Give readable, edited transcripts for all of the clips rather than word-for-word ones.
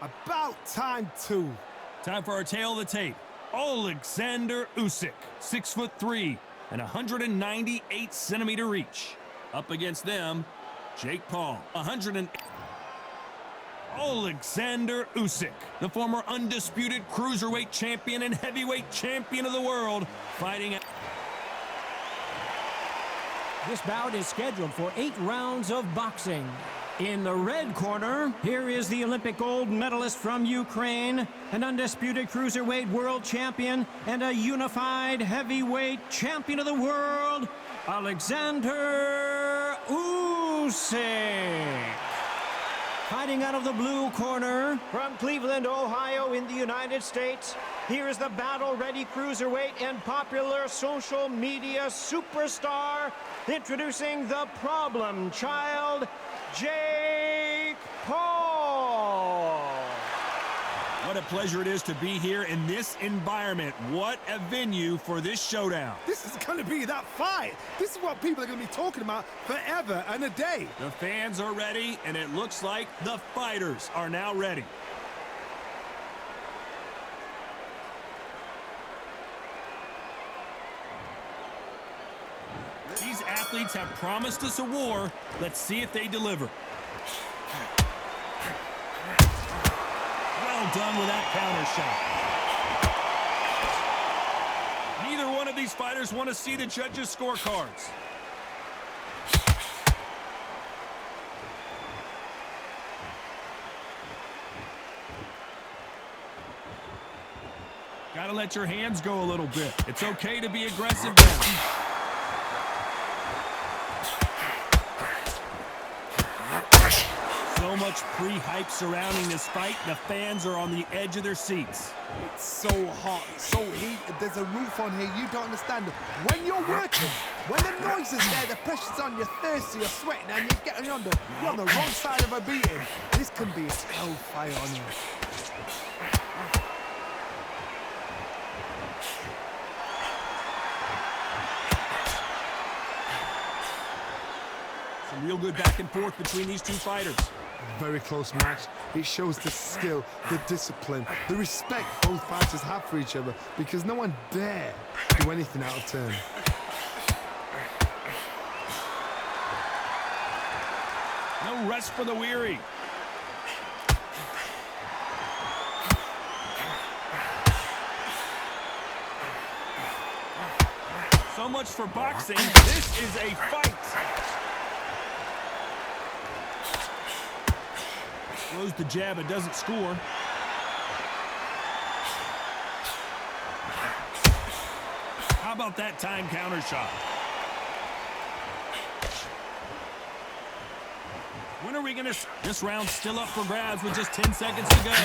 About time, too. Time for our tail of the tape. Alexander Usyk, 6'3" and 198-centimeter reach. Up against them, Jake Paul, 100. Alexander Usyk, the former undisputed cruiserweight champion and heavyweight champion of the world, fighting. This bout is scheduled for 8 rounds of boxing. In the red corner, here is the Olympic gold medalist from Ukraine, an undisputed cruiserweight world champion, and a unified heavyweight champion of the world, Alexander Usyk. Fighting out of the blue corner, from Cleveland, Ohio in the United States, here is the battle-ready cruiserweight and popular social media superstar, introducing the problem child, Jake Paul. What a pleasure it is to be here in this environment. What a venue for this showdown. This is going to be that fight. This is what people are going to be talking about forever and a day. The fans are ready, and it looks like the fighters are now ready. These athletes have promised us a war. Let's see if they deliver. Well done with that counter shot. Neither one of these fighters want to see the judges' scorecards. Gotta let your hands go a little bit. It's okay to be aggressive now. So much pre-hype surrounding this fight, the fans are on the edge of their seats. It's so hot, so heated, there's a roof on here, you don't understand. When you're working, when the noise is there, the pressure's on, you're thirsty, you're sweating, and you're on the wrong side of a beating. This can be a hellfire on you. Some real good back and forth between these two fighters. Very close match. It shows the skill, the discipline, the respect both fighters have for each other, because no one dare do anything out of turn. No rest for the weary. So much for boxing. This is a fight. Throws the jab, it doesn't score. How about that time counter shot? When are we gonna... This round's still up for grabs with just 10 seconds to go.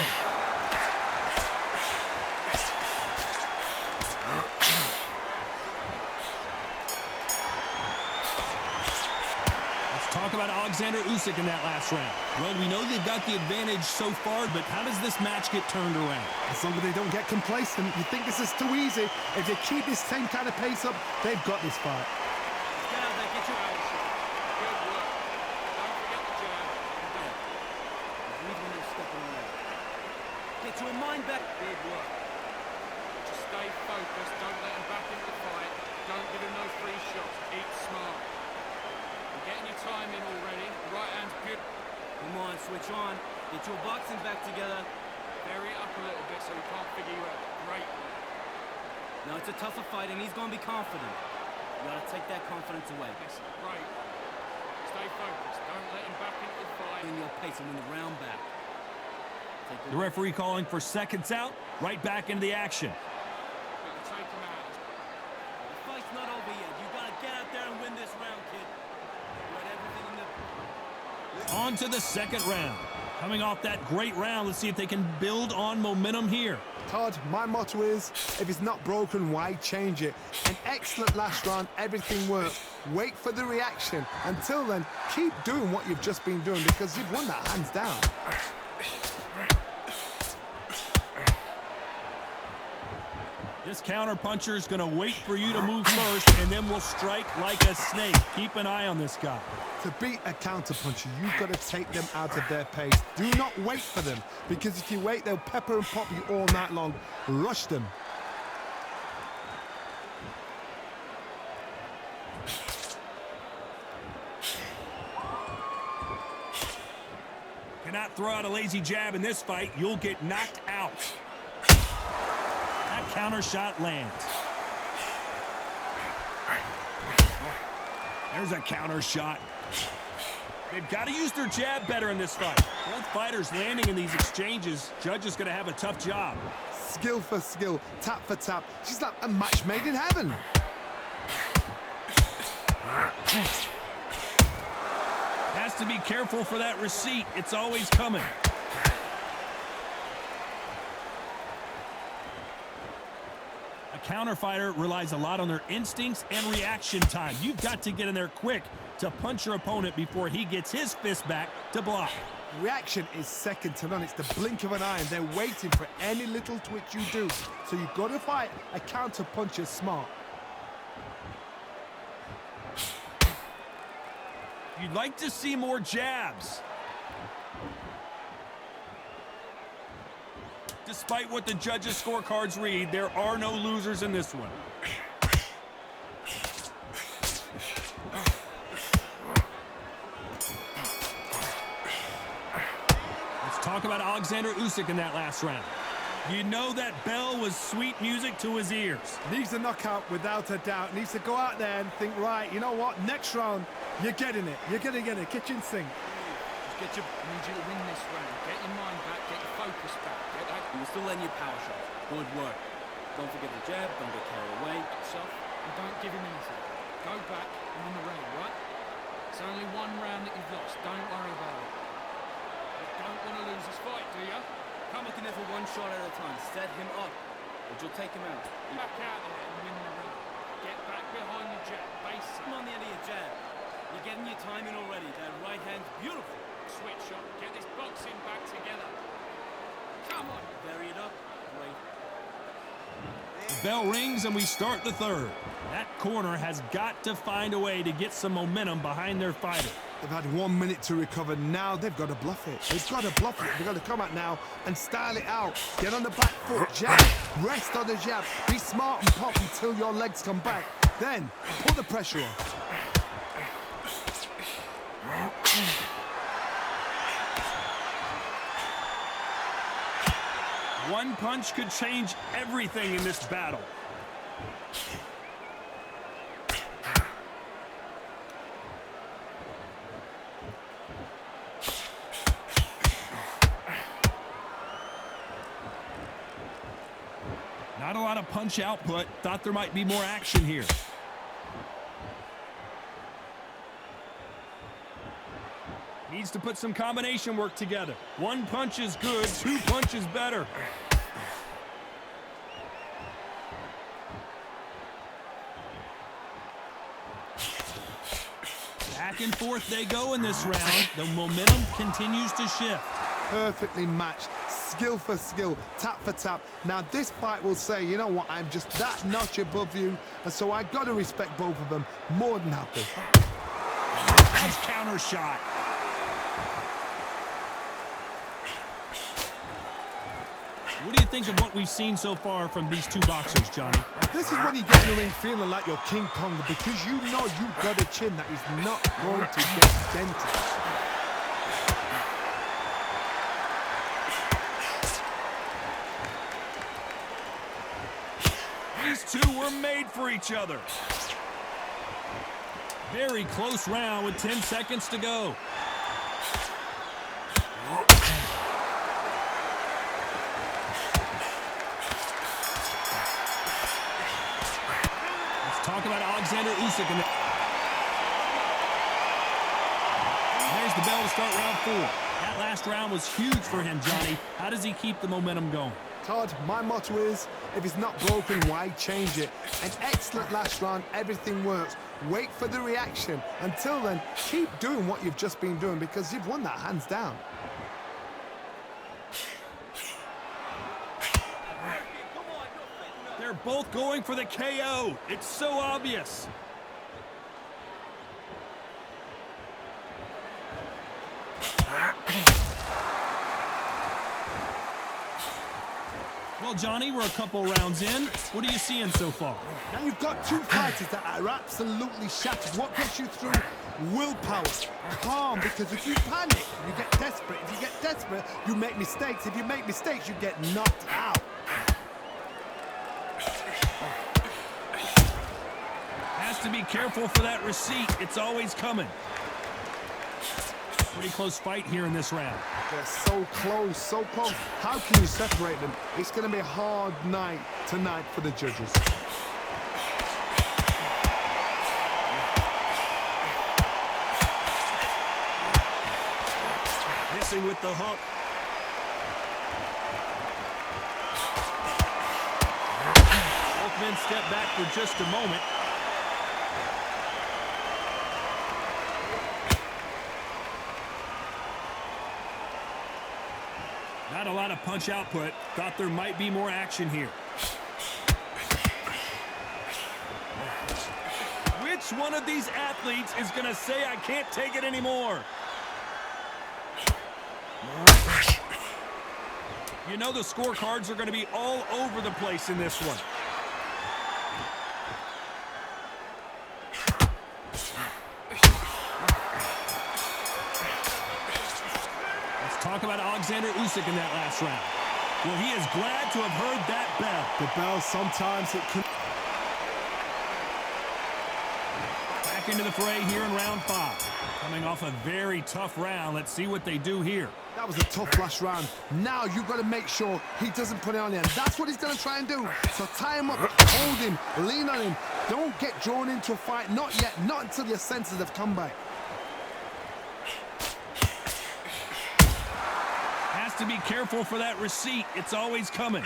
Talk about Alexander Usyk in that last round. Well, we know they've got the advantage so far, but how does this match get turned around? As long as they don't get complacent, you think this is too easy. If they keep this same kind of pace up, they've got this fight. Get out there, get your out. Good work. Don't forget the jab. Breathe when you're stepping away. Get your mind back. Good work. Just stay focused. Don't let him back into the fight. Don't give him no free shots. Eat smart. Getting your time in already. Right hand's good. Come on, switch on. Get your boxing back together. Vary it up a little bit so we can't figure you out. Great work. Now it's a tougher fight and he's going to be confident. You got to take that confidence away. Listen, great. Stay focused. Don't let him back into the fight. In your pace and win the round back. The referee calling for seconds out. Right back into the action. Take him out. The fight's not over yet. You got to get out there and win this round, kid. On to the second round. Coming off that great round, let's see if they can build on momentum here. Todd, my motto is, if it's not broken, why change it? An excellent last round, everything worked. Wait for the reaction. Until then, keep doing what you've just been doing, because you've won that hands down. This counter-puncher is going to wait for you to move first, and then will strike like a snake. Keep an eye on this guy. To beat a counter-puncher, you've got to take them out of their pace. Do not wait for them, because if you wait, they'll pepper and pop you all night long. Rush them. Cannot throw out a lazy jab in this fight. You'll get knocked out. That counter shot lands. There's a counter shot. They've got to use their jab better in this fight. Both fighters landing in these exchanges. Judge is going to have a tough job. Skill for skill, tap for tap. She's like a match made in heaven. Has to be careful for that receipt. It's always coming. A counter fighter relies a lot on their instincts and reaction time. You've got to get in there quick to punch your opponent before he gets his fist back to block. Reaction is second to none. It's the blink of an eye, and they're waiting for any little twitch you do. So you've got to fight a counter puncher smart. You'd like to see more jabs. Despite what the judges' scorecards read, there are no losers in this one. Let's talk about Alexander Usyk in that last round. You know that bell was sweet music to his ears. Needs a knockout without a doubt. Needs to go out there and think, right, you know what? Next round, you're getting it. You're going to get it. Kitchen sink. Just I need you to win this round. Get your mind back, get your focus back. Get that. You're still letting your power shots. Good work. Don't forget the jab. Don't get carried away. Yourself, and don't give him anything. Go back and win the round, right? It's only one round that you've lost. Don't worry about it. You don't want to lose this fight, do you? Come looking there for one shot at a time. Set him up, or you'll take him out. Back out there and win the round. Get back behind the jab. Base Come on the end of your jab. You're getting your time in already. That right hand's beautiful. switch shot. Get this boxing back together. Come on. Vary it up. Great. The bell rings and we start the third. That corner has got to find a way to get some momentum behind their fighter. They've had 1 minute to recover. Now they've got to bluff it. They've got to bluff it. They've got to come out now and style it out. Get on the back foot, jab, rest on the jab. Be smart and pop until your legs come back. Then put the pressure on. One punch could change everything in this battle. Not a lot of punch output. Thought there might be more action here. Needs to put some combination work together. One punch is good, 2 punches better. Back and forth they go in this round. The momentum continues to shift. Perfectly matched, skill for skill, tap for tap. Now this fight will say, you know what, I'm just that notch above you, and so I got to respect both of them. More than happy. Nice counter shot. What do you think of what we've seen so far from these two boxers, Johnny? This is when you get in the ring feeling like you're King Kong, because you know you've got a chin that is not going to get dented. These two were made for each other. Very close round with 10 seconds to go. Let's talk about Alexander Usyk. There's the bell to start round 4. That last round was huge for him, Johnny. How does he keep the momentum going? Todd, my motto is, if it's not broken, why change it? An excellent last round, everything works. Wait for the reaction. Until then, keep doing what you've just been doing, because you've won that hands down. They're They're both going for the KO. It's so obvious. Well, Johnny, we're a couple rounds in. What are you seeing so far? Now you've got two fighters that are absolutely shattered. What gets you through? Willpower, calm, because if you panic, you get desperate. If you get desperate, you make mistakes. If you make mistakes, you get knocked out. Has to be careful for that receipt. It's always coming. Pretty close fight here in this round. They're so close, so close. How can you separate them? It's going to be a hard night tonight for the judges. Missing with the hook. Both men step back for just a moment. Not a lot of punch output. Thought there might be more action here. Which one of these athletes is going to say, I can't take it anymore? You know the scorecards are going to be all over the place in this one. Talk about Alexander Usyk in that last round. Well, he is glad to have heard that bell. The bell, sometimes it can... Back into the fray here in round 5. Coming off a very tough round. Let's see what they do here. That was a tough last round. Now you've got to make sure he doesn't put it on him. That's what he's going to try and do. So tie him up, hold him, lean on him. Don't get drawn into a fight. Not yet. Not until your senses have come back. To be careful for that receipt. It's always coming.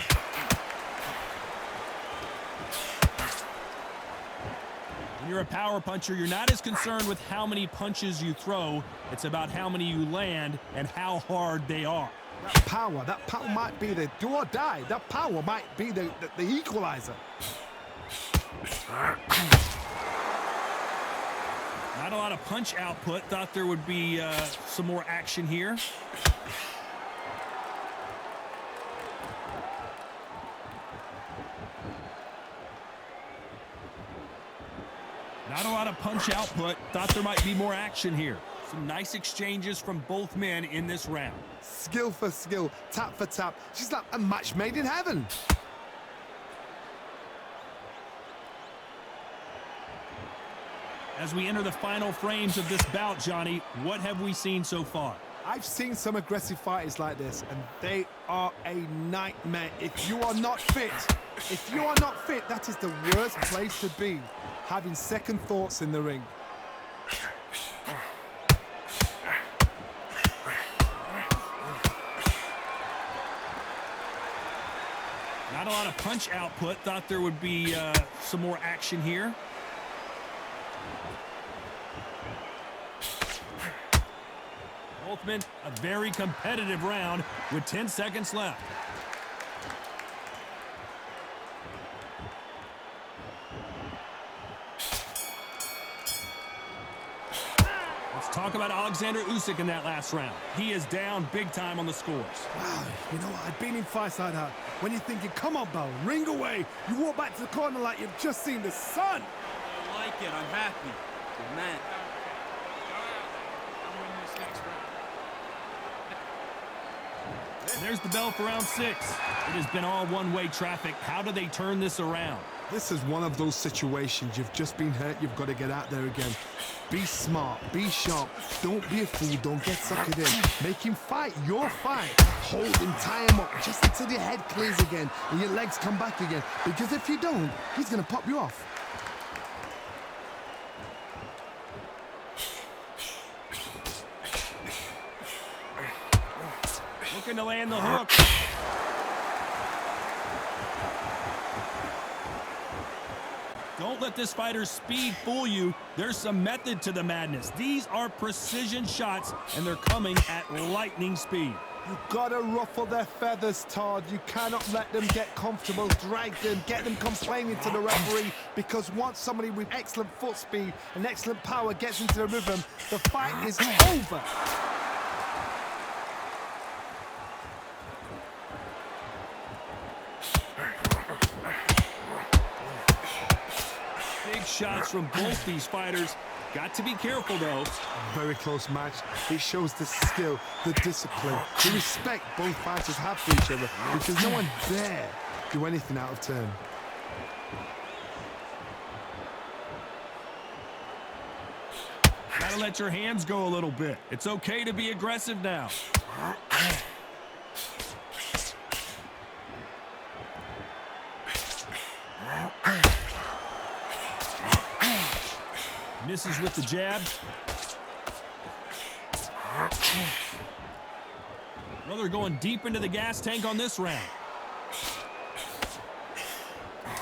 When you're a power puncher, you're not as concerned with how many punches you throw. It's about how many you land and how hard they are. That power might be the do or die. That power might be the equalizer. Not a lot of punch output. Thought there would be some more action here. Not a lot of punch output. Thought there might be more action here. Some nice exchanges from both men in this round. Skill for skill, tap for tap. She's like a match made in heaven. As we enter the final frames of this bout, Johnny, what have we seen so far? I've seen some aggressive fighters like this, and they are a nightmare. If you are not fit, that is the worst place to be. Having second thoughts in the ring. Not a lot of punch output. Thought there would be some more action here. Both men, a very competitive round with 10 seconds left. Talk about Alexander Usyk in that last round. He is down big time on the scores. Wow, you know what? I've been in fights like that. When you're thinking, come on, Bo, ring away. You walk back to the corner like you've just seen the sun. I like it. I'm happy. Good man. There's the bell for round 6. It has been all one-way traffic. How do they turn this around? This is one of those situations. You've just been hurt. You've got to get out there again. Be smart. Be sharp. Don't be a fool. Don't get suckered in. Make him fight your fight. Hold him. Tie him up just until your head clears again and your legs come back again. Because if you don't, he's going to pop you off. Looking to land the hook. Don't let this fighter's speed fool you. There's some method to the madness. These are precision shots, and they're coming at lightning speed. You gotta ruffle their feathers, Todd. You cannot let them get comfortable, drag them, get them complaining to the referee, because once somebody with excellent foot speed and excellent power gets into the rhythm, the fight is over. Big shots from both these fighters. Got to be careful, though. A very close match. It shows the skill, the discipline, the respect both fighters have for each other, because no one dare do anything out of turn. Gotta let your hands go a little bit. It's okay to be aggressive now. Misses with the jab. Well, they're going deep into the gas tank on this round.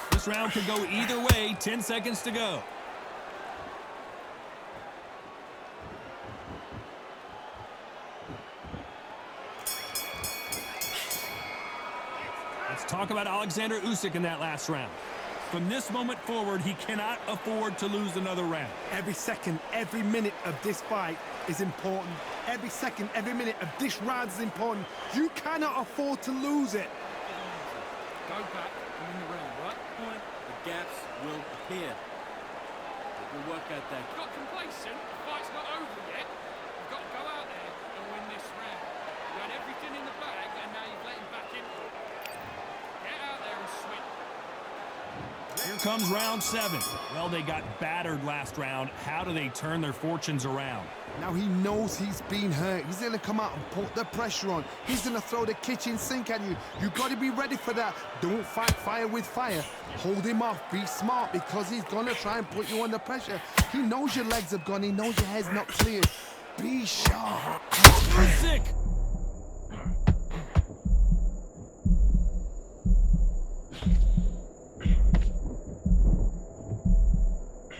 This round could go either way. 10 seconds to go. Let's talk about Alexander Usyk in that last round. From this moment forward, he cannot afford to lose another round. Every second, every minute of this fight is important. Every second, every minute of this round is important. You cannot afford to lose it. Go back and win the round, right? Point, the gaps will appear. Good work out there. Got complacent. The fight's not over yet. You've got to go out there and win this round. You had everything in the bag, and now you've let him back into it. Get out there and swing. Here comes round 7. Well, they got battered last round. How do they turn their fortunes around? Now he knows he's been hurt. He's going to come out and put the pressure on. He's going to throw the kitchen sink at you. You've got to be ready for that. Don't fight fire with fire. Hold him off. Be smart, because he's going to try and put you under pressure. He knows your legs have gone. He knows your head's not clear. Be sharp. Sick.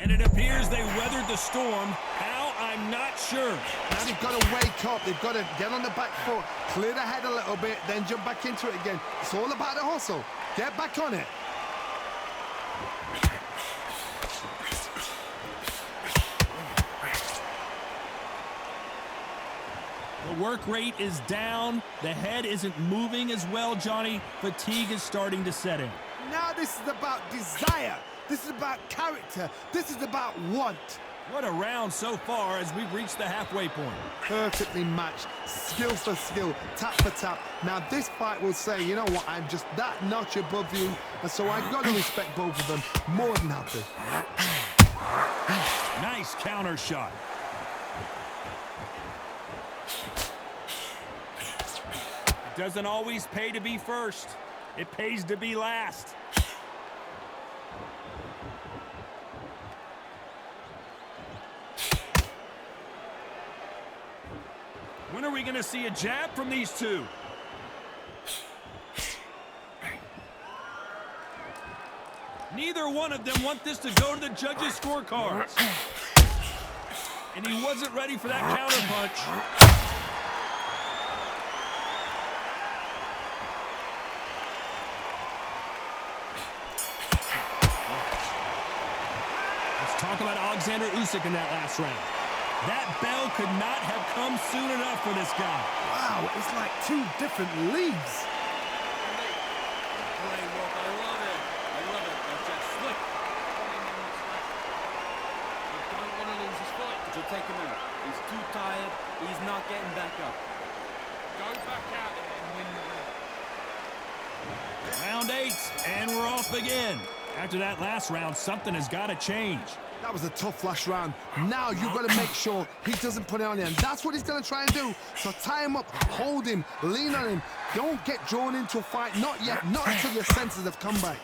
And it appears they weathered the storm. How? I'm not sure. Now they've got to wake up. They've got to get on the back foot, clear the head a little bit, then jump back into it again. It's all about the hustle. Get back on it. The work rate is down. The head isn't moving as well, Johnny. Fatigue is starting to set in. Now this is about desire. This is about character. This is about want. What a round so far as we've reached the halfway point. Perfectly matched, skill for skill, tap for tap. Now this fight will say, you know what, I'm just that notch above you, and so I've got to respect both of them. More than happy. Nice counter shot. It doesn't always pay to be first. It pays to be last. When are we going to see a jab from these two? Neither one of them want this to go to the judges' scorecards. And he wasn't ready for that counter punch. Let's talk about Alexander Usyk in that last round. That bell could not have come soon enough for this guy. Wow, it's like two different leagues. Great work. I love it. I love it. That's just slick. You don't want to lose this fight. But you'll take him out. He's too tired. He's not getting back up. Go back out there and win the round. Round 8, and we're off again. After that last round, something has got to change. That was a tough last round. Now you've got to make sure he doesn't put it on you. And that's what he's going to try and do. So tie him up, hold him, lean on him. Don't get drawn into a fight. Not yet. Not until your senses have come back.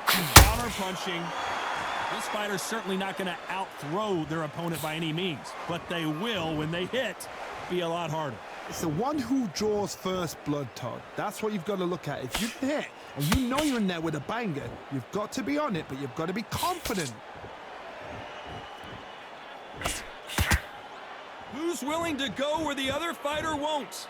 Counter punching. This fighter's certainly not going to out-throw their opponent by any means. But they will, when they hit, be a lot harder. It's the one who draws first blood, Todd. That's what you've got to look at. If you hit, and you know you're in there with a banger, you've got to be on it, but you've got to be confident. Who's willing to go where the other fighter won't?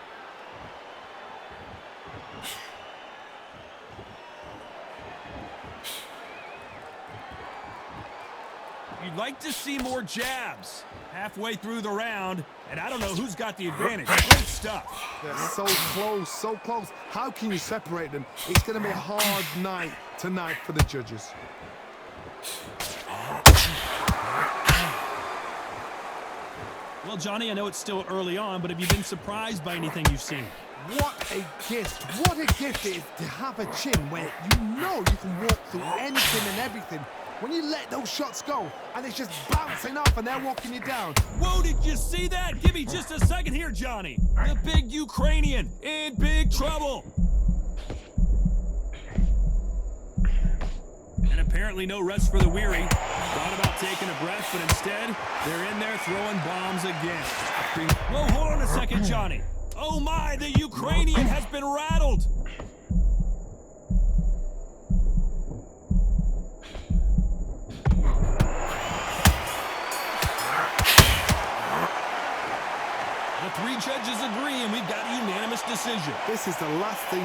You'd like to see more jabs halfway through the round, and I don't know who's got the advantage. Great stuff. They're so close, so close. How can you separate them? It's going to be a hard night tonight for the judges. Well, Johnny, I know it's still early on, but have you been surprised by anything you've seen? What a gift. What a gift it is to have a chin where you know you can walk through anything and everything. When you let those shots go, and it's just bouncing off and they're walking you down. Whoa, did you see that? Give me just a second here, Johnny. The big Ukrainian in big trouble. And apparently no rest for the weary. Thought about taking a breath, but instead, they're in there throwing bombs again. Whoa, hold on a second, Johnny. Oh my, the Ukrainian has been rattled. The three judges agree, and we've got a unanimous decision. This is the last thing